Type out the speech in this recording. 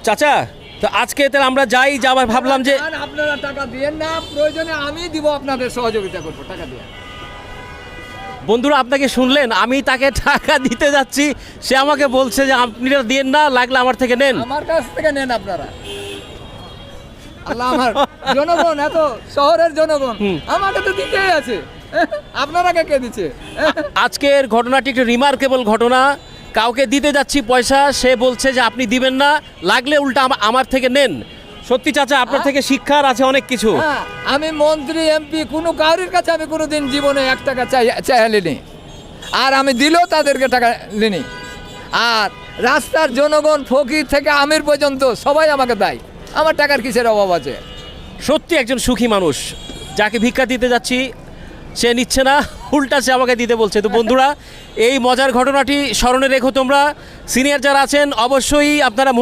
চাচা, তো আজকে তাহলে আমরা যাই, যাবার ভাবলাম যে আপনারা টাকা দিয়েন না, প্রয়োজনে আমি দিব, আপনাদের সহযোগিতা করবো, টাকা দিয়ে। বন্ধুরা আপনাকে শুনলেন, আমি তাকে টাকা দিতে যাচ্ছি, সে আমাকে বলছে যে আপনারা দিয়েন না, লাগলে আমার থেকে নেন। আমার কাছ থেকে নেন আপনারা। আল্লাহ, আমার জনগণ, এত শহরের জনগণ আমাকে তো দিতেই আছে, আপনারা কে দিচ্ছে? আজকের ঘটনাটি একটু রিমার্কেবল ঘটনা। কাউকে দিতে যাচ্ছি পয়সা, সে বলছে যে আপনি দিবেন না, লাগলে উল্টা আমার থেকে নেন। সত্যি চাচা, আপনার থেকে শিক্ষার আছে অনেক কিছু। হ্যাঁ, আমি মন্ত্রী এমপি কোনো কারোর কাছে আমি কোনোদিন জীবনে 1 টাকা চাইলিনি, আর আমি দিলেও তাদেরকে টাকা নিনি। আর রাস্তার জনগণ ফকির থেকে আমির পর্যন্ত সবাই আমাকে দেয়, আমার টাকার কিসের অভাব আছে? সত্যি একজন সুখী মানুষ। যাকে ভিক্ষা দিতে যাচ্ছি সে নিচ্ছে না, উল্টা সে আমাকে দিতে বলছে। তো বন্ধুরা, এই মজার ঘটনাটি স্মরণে রেখো তোমরা। সিনিয়র যারা আছেন অবশ্যই আপনারা